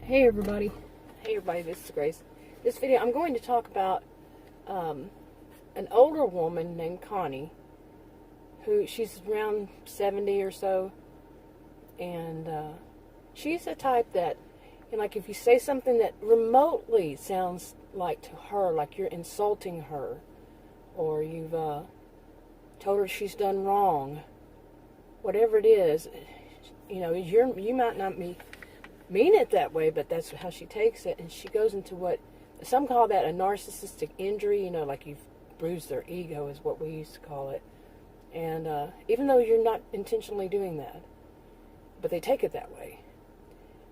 Hey everybody, this is Grace. This video I'm going to talk about an older woman named Connie, she's around 70 or so, and she's the type that, like, if you say something that remotely sounds like to her, like you're insulting her, or you've told her she's done wrong, whatever it is, you might not mean it that way, but that's how she takes it, and she goes into what some call that a narcissistic injury, like you've bruised their ego is what we used to call it. And even though you're not intentionally doing that, but they take it that way.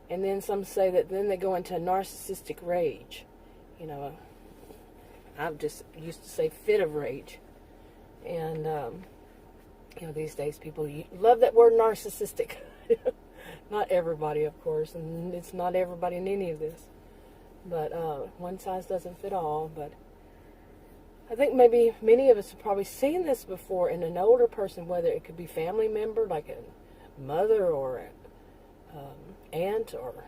And then some say that then they go into a narcissistic rage. I've just used to say fit of rage. And these days people love that word narcissistic. Not everybody, of course, and it's not everybody in any of this. But one size doesn't fit all. But I think maybe many of us have probably seen this before in an older person, whether it could be family member, like a mother or aunt or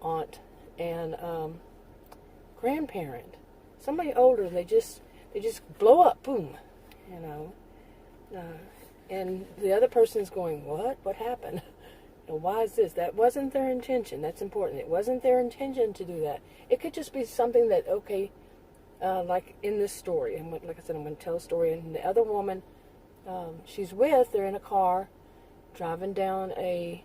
aunt, and grandparent. Somebody older, they just blow up, boom, and the other person's going, what happened? Why is this? That wasn't their intention. That's important. It wasn't their intention to do that. It could just be something that, like in this story, and like I said, I'm going to tell a story, and the other woman they're in a car driving down an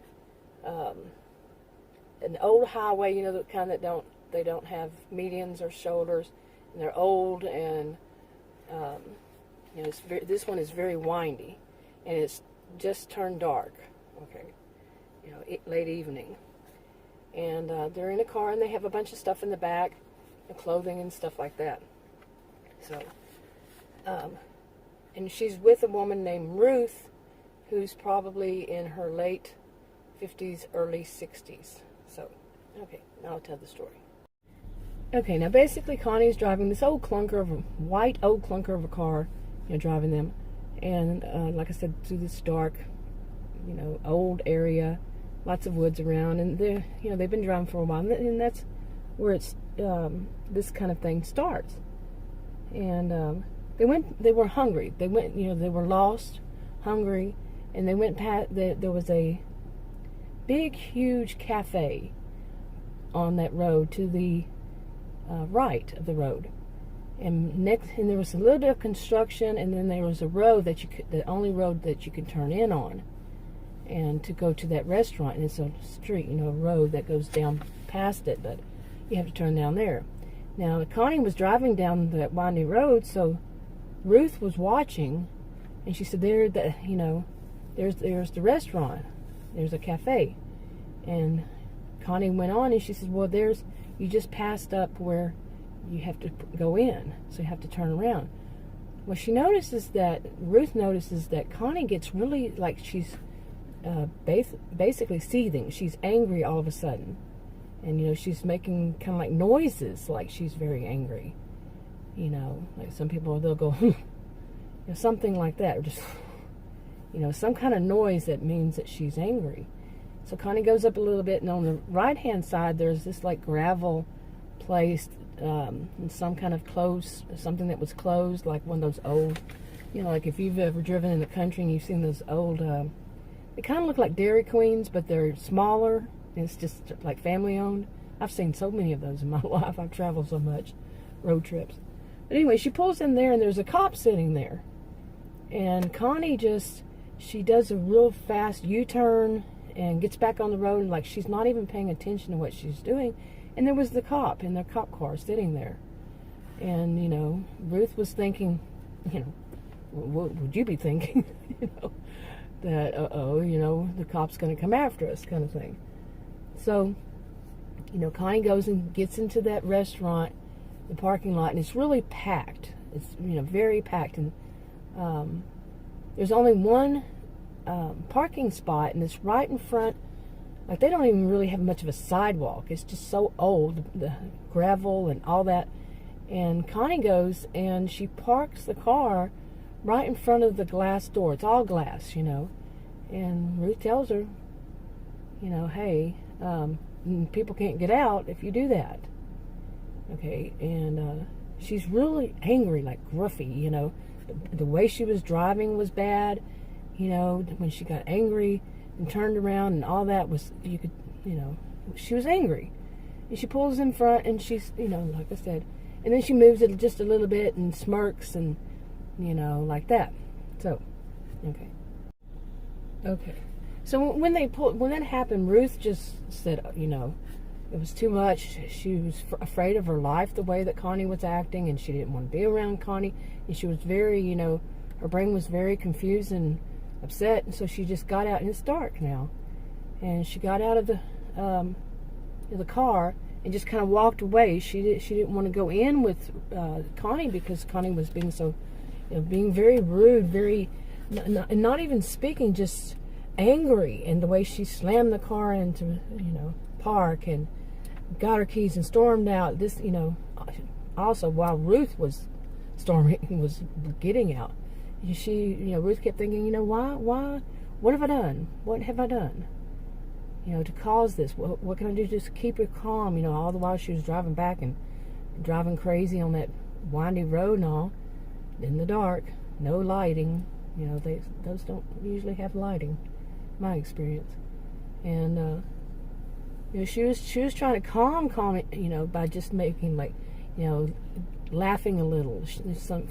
old highway, the kind that don't have medians or shoulders, and they're old, and this one is very windy, and it's just turned dark. Okay. Late evening, and they're in a car, and they have a bunch of stuff in the back, and clothing and stuff like that. So, and she's with a woman named Ruth, who's probably in her late 50s, early 60s. So, okay, now I'll tell the story. Okay, now basically Connie's driving this white old clunker of a car, driving them, and like I said, through this dark, old area. Lots of woods around, and they've been driving for a while, and that's where it's this kind of thing starts. And they were hungry. They were lost, hungry, and they went past. There was a big, huge cafe on that road to the right of the road, and there was a little bit of construction, and then there was a road the only road that you could turn in on, and to go to that restaurant, and it's a street, a road that goes down past it, but you have to turn down there. Now, Connie was driving down that windy road, so Ruth was watching, and she said, there's the restaurant, there's a cafe. And Connie went on, and she said, well, you just passed up where you have to go in, so you have to turn around. Well, Ruth notices that Connie gets really, like, she's basically seething. She's angry all of a sudden, and she's making kind of like noises, like she's very angry. Like some people, they'll go something like that, or just some kind of noise that means that she's angry. So Connie goes up a little bit, and on the right hand side there's this like gravel place, and some kind of something that was closed, like one of those old, like if you've ever driven in the country and you've seen those old they kind of look like Dairy Queens, but they're smaller, and it's just like family owned. I've seen so many of those in my life. I've traveled so much, road trips. But anyway, she pulls in there, and there's a cop sitting there. And Connie she does a real fast U-turn and gets back on the road, and like she's not even paying attention to what she's doing. And there was the cop in the cop car sitting there. And, Ruth was thinking, what would you be thinking? That, the cop's going to come after us, kind of thing. So, Connie goes and gets into that restaurant, the parking lot, and it's really packed. It's, very packed. And there's only one parking spot, and it's right in front. Like, they don't even really have much of a sidewalk. It's just so old, the gravel and all that. And Connie goes, and she parks the car right in front of the glass door. It's all glass, And Ruth tells her, hey, people can't get out if you do that. Okay, and she's really angry, like gruffy, you know. The way she was driving was bad, you know, when she got angry and turned around and all that was, you could, you know, she was angry. And she pulls in front and she's, you know, like I said, and then she moves it just a little bit and smirks and, you know, like that. So, okay. So when that happened, Ruth just said, you know, it was too much. She was afraid of her life, the way that Connie was acting, and she didn't want to be around Connie. And she was very, you know, her brain was very confused and upset. And so she just got out, and it's dark now. And she got out of the car and just kind of walked away. She didn't want to go in with Connie because Connie was being so, you know, being very rude, very, not even speaking, just angry. And the way she slammed the car into, you know, park and got her keys and stormed out. This, you know, also while Ruth was getting out, Ruth kept thinking, you know, why, what have I done? What have I done? You know, to cause this? What can I do to just keep her calm? You know, all the while she was driving back and driving crazy on that windy road and all, in the dark, no lighting. You know, those don't usually have lighting, my experience. And you know, she was trying to calm it, you know, by just making, like, you know, laughing a little.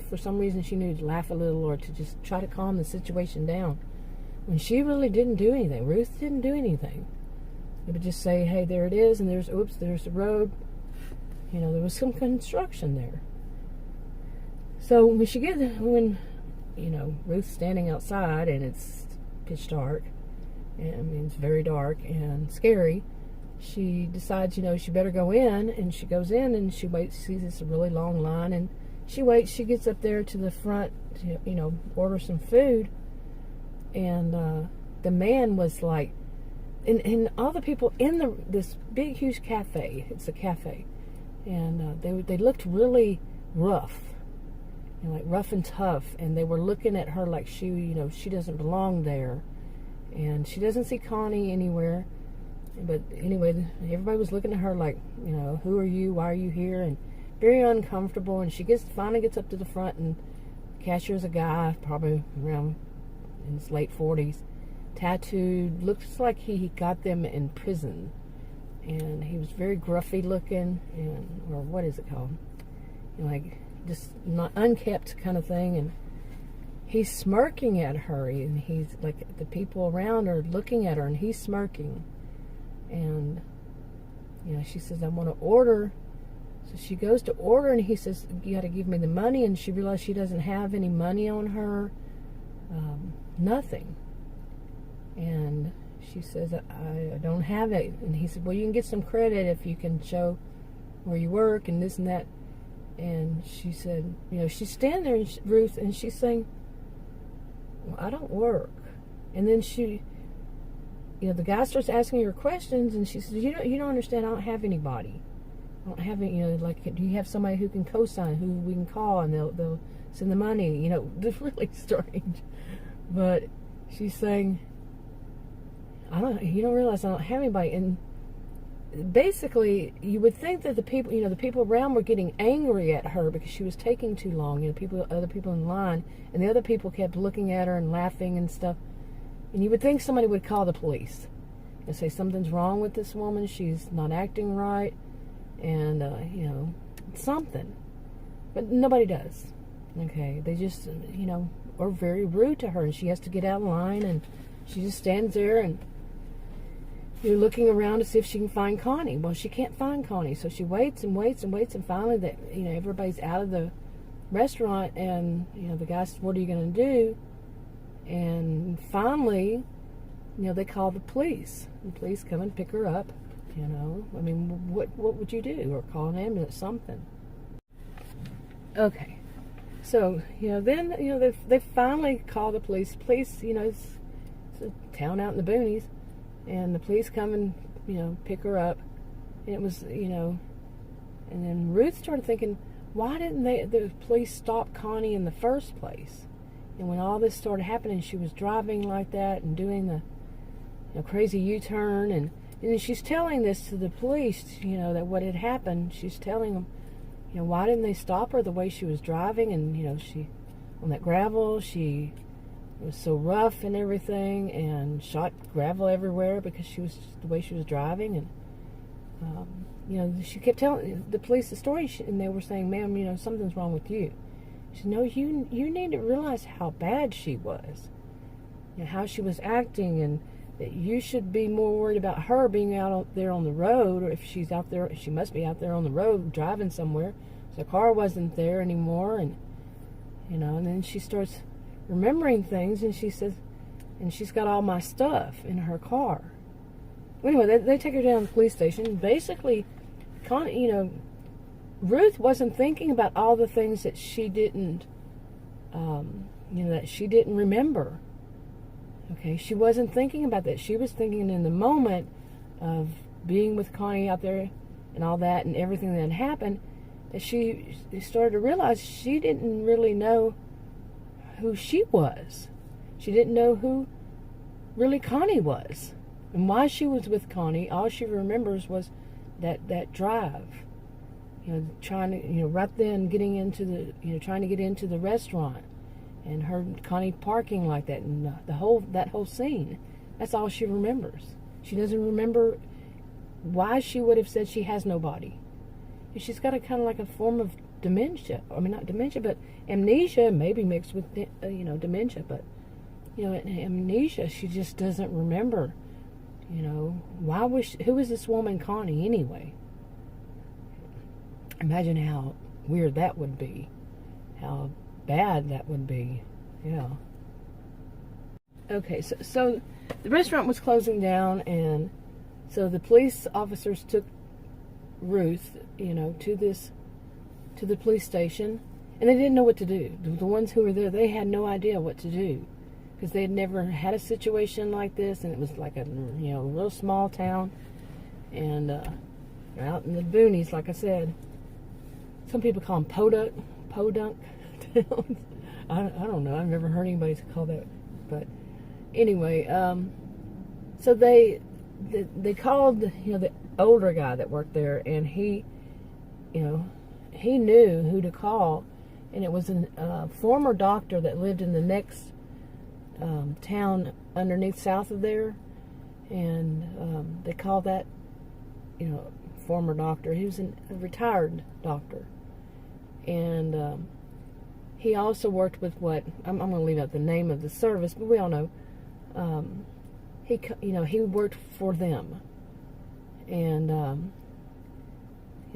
For some reason she knew to laugh a little or to just try to calm the situation down. When she really didn't do anything. Ruth didn't do anything. They would just say, hey, there it is, and there's the road. You know, there was some construction there. So when you know, Ruth's standing outside and it's pitch dark, and I mean, it's very dark and scary, she decides, you know, she better go in, and she goes in and she waits, sees this really long line, and she waits, she gets up there to the front to, you know, order some food, and the man was like, and all the people in this big huge cafe, it's a cafe, and they looked really rough, you know, like rough and tough, and they were looking at her like she, you know, she doesn't belong there, and she doesn't see Connie anywhere. But anyway, everybody was looking at her like, you know, who are you? Why are you here? And very uncomfortable. And she finally gets up to the front, and the cashier's a guy, probably around in his late 40s, tattooed, looks like he got them in prison. And he was very gruffy looking, or what is it called? You know, like just not unkept kind of thing. And he's smirking at her, and he's like, the people around are looking at her, and he's smirking. And, you know, she says, I want to order. So she goes to order, and he says, you got to give me the money. And she realized she doesn't have any money on her, nothing. And she says, I don't have it. And he said, well, you can get some credit if you can show where you work and this and that. And she said, you know, she's standing there, Ruth, and she's saying, well, I don't work. And then she, you know, the guy starts asking her questions, and she says, you don't understand, I don't have anybody. I don't have any, you know, like, do you have somebody who can co-sign, who we can call, and they'll send the money? You know, it's really strange. But she's saying, you don't realize I don't have anybody. And basically, you would think that the people around were getting angry at her because she was taking too long. You know, other people in line, and the other people kept looking at her and laughing and stuff. And you would think somebody would call the police and say something's wrong with this woman. She's not acting right, and you know, something. But nobody does. Okay, they just, you know, are very rude to her, and she has to get out of line, and she just stands there and you're looking around to see if she can find Connie. Well, she can't find Connie, so she waits and waits and waits, and finally, you know, everybody's out of the restaurant, and you know, the guy says, "What are you going to do?" And finally, you know, they call the police. The police come and pick her up. You know, I mean, what would you do? Or call an ambulance, something. Okay, so you know, then you know they finally call the police. Police, you know, it's a town out in the boonies. And the police come and, you know, pick her up. And it was, you know, and then Ruth started thinking, why didn't the police stop Connie in the first place? And when all this started happening, she was driving like that and doing the, you know, crazy U-turn, and And she's telling this to the police, that what had happened. She's telling them, why didn't they stop her the way she was driving? And, she, on that gravel, she was so rough and everything, and shot gravel everywhere because the way she was driving. And, she kept telling the police the story, and they were saying, ma'am, something's wrong with you. She said, no, you need to realize how bad she was, how she was acting, and that you should be more worried about her being out there on the road, or if she's out there, she must be out there on the road driving somewhere. So the car wasn't there anymore, and and then she starts remembering things, and she says, and she's got all my stuff in her car. Anyway, they take her down to the police station. Basically, Connie, Ruth wasn't thinking about all the things that she didn't, that she didn't remember. Okay, she wasn't thinking about that. She was thinking in the moment of being with Connie out there and all that and everything that had happened, that she started to realize she didn't really know who she was. She didn't know who really Connie was and why she was with Connie. All she remembers was that drive, trying to, right then getting into the, trying to get into the restaurant. And her Connie parking like that, and that whole scene. That's all she remembers. She doesn't remember why she would have said she has no body. And she's got a kind of like a form of dementia. I mean, not dementia, but amnesia, maybe mixed with dementia. But amnesia. She just doesn't remember. Why was who is this woman Connie anyway? Imagine how weird that would be. How bad that would be. Yeah. Okay, so the restaurant was closing down, and so the police officers took Ruth, to the police station, and they didn't know what to do. The ones who were there, they had no idea what to do, because they had never had a situation like this, and it was like a real small town, and out in the boonies, like I said. Some people call them podunk towns. I don't know. I've never heard anybody call that. But anyway, so they called the older guy that worked there, and he knew who to call, and it was a former doctor that lived in the next town underneath south of there, and they called that former doctor. He was a retired doctor. And he also worked with what I'm going to leave out the name of the service, but we all know he worked for them, and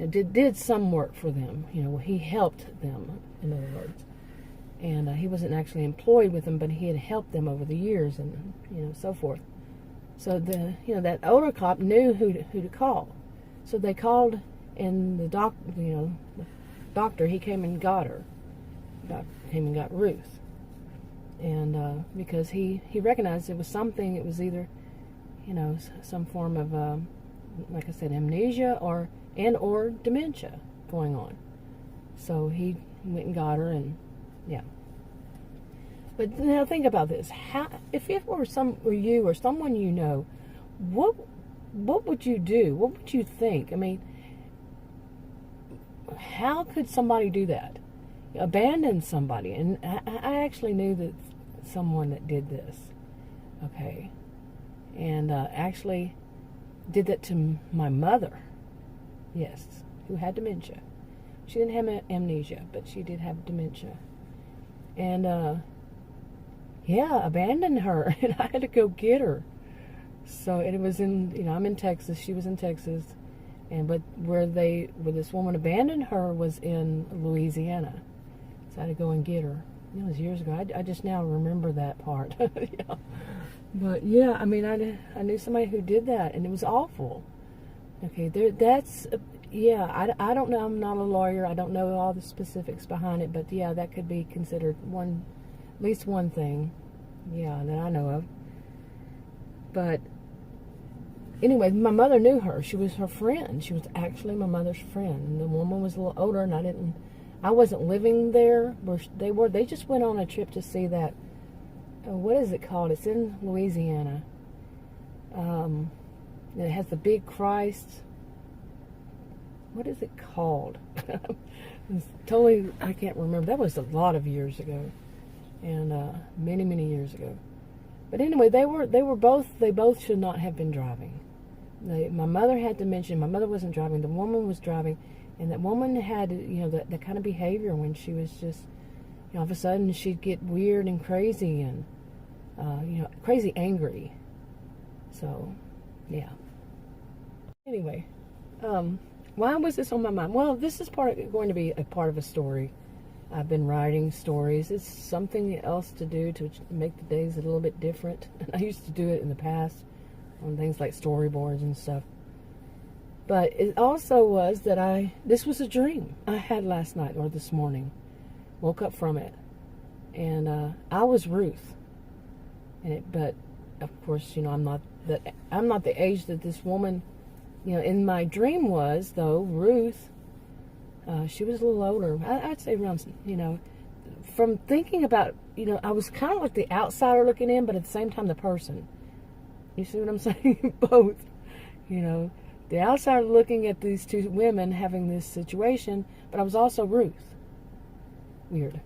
did some work for them. He helped them, in other words, and he wasn't actually employed with them, but he had helped them over the years, and so forth. So that older cop knew who to call, so they called, and the doctor, he came and got her. Came and got Ruth. And because he recognized it was something, it was either, some form of, like I said, amnesia or dementia going on. So he went and got her, and yeah. But now think about this. If it were you or someone what would you do? What would you think? I mean, how could somebody do that? Abandon somebody. And I actually knew that someone that did this. Okay. And actually did that to my mother. Yes. Who had dementia. She didn't have amnesia, but she did have dementia. And abandoned her. And I had to go get her. So it was in, I'm in Texas. She was in Texas. But where this woman abandoned her was in Louisiana. So I had to go and get her. It was years ago. I just now remember that part. Yeah. But yeah, I mean, I knew somebody who did that, and it was awful. Okay, I don't know. I'm not a lawyer. I don't know all the specifics behind it, but yeah, that could be considered at least one thing, yeah, that I know of. But anyway, my mother knew her. She was her friend. She was actually my mother's friend. And the woman was a little older, and I wasn't living there where they were. They just went on a trip to see that. What is it called? It's in Louisiana. It has the big Christ. What is it called? It's totally, I can't remember. That was a lot of years ago, and many, many years ago. But anyway, they both should not have been driving. My mother had to mention, my mother wasn't driving, the woman was driving, and that woman had, that kind of behavior when she was just, all of a sudden she'd get weird and crazy and, crazy angry. So, yeah. Anyway, why was this on my mind? Well, this is going to be a part of a story. I've been writing stories. It's something else to do to make the days a little bit different. I used to do it in the past on things like storyboards and stuff. But it also was that this was a dream I had last night or this morning. Woke up from it. And I was Ruth. But of course, I'm not the age that this woman, in my dream was, though. Ruth, she was a little older. I'd say around, from thinking about, I was kind of like the outsider looking in, but at the same time the person. You see what I'm saying? Both. The outsider looking at these two women having this situation, but I was also Ruth. Weird.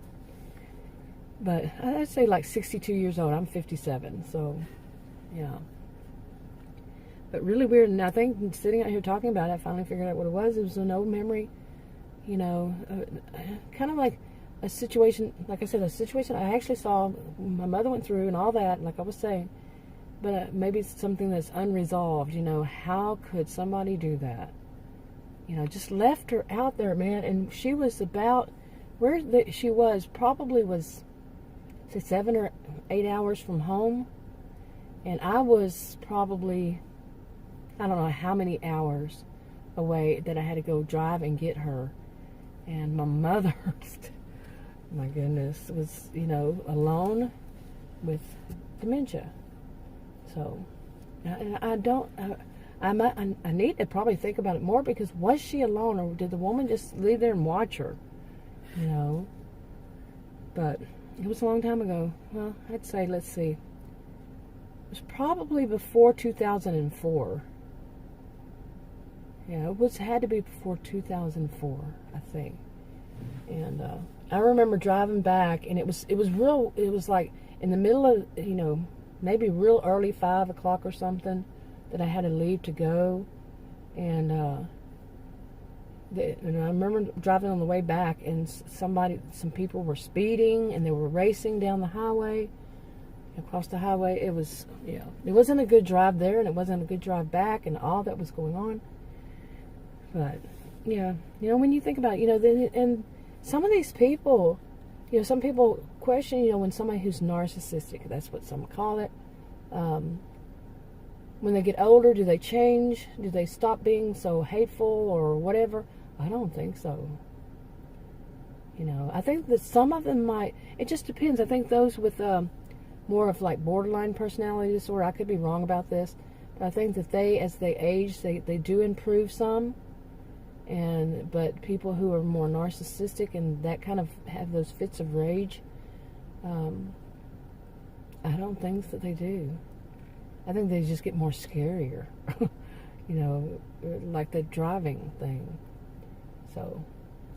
But I'd say like 62 years old. I'm 57, so, yeah. But really weird, and I think sitting out here talking about it, I finally figured out what it was. It was an old memory, kind of like a situation, like I said, a situation I actually saw my mother went through and all that, like I was saying. But maybe it's something that's unresolved, how could somebody do that? Just left her out there, man, and she was about, she was, probably was, say 7 or 8 hours from home, and I was probably, I don't know how many hours away that I had to go drive and get her. And my mother, my goodness, was, alone with dementia. So, I need to probably think about it more, because was she alone, or did the woman just leave there and watch her? But it was a long time ago. Well, I'd say, let's see. It was probably before 2004. Yeah, it had to be before 2004, I think. And I remember driving back, and it was like in the middle of, maybe real early, 5 o'clock or something, that I had to leave to go. And I remember driving on the way back, and some people were speeding, and they were racing down the highway, across the highway. It was, it wasn't a good drive there, and it wasn't a good drive back, and all that was going on. But, yeah, when you think about it, and some of these people, some people question, when somebody who's narcissistic, that's what some call it, when they get older, do they change? Do they stop being so hateful or whatever? I don't think so. I think that some of them might, it just depends. I think those with more of like borderline personality disorder, I could be wrong about this, but I think that as they age, they do improve some. But people who are more narcissistic and that kind of have those fits of rage, I don't think that they do. I think they just get more scarier, like the driving thing. So,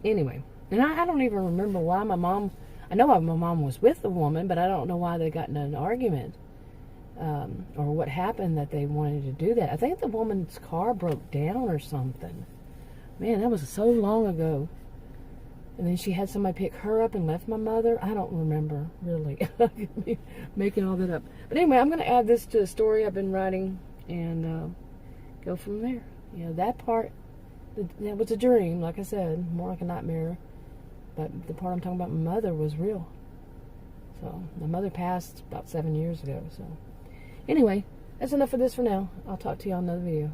anyway, and I don't even remember why I know why my mom was with the woman, but I don't know why they got in an argument, or what happened that they wanted to do that. I think the woman's car broke down or something. Man, that was so long ago. And then she had somebody pick her up and left my mother. I don't remember, really. I could be making all that up. But anyway, I'm going to add this to the story I've been writing and go from there. That part, that was a dream, like I said, more like a nightmare. But the part I'm talking about my mother was real. So, my mother passed about 7 years ago. So, anyway, that's enough of this for now. I'll talk to you on another video.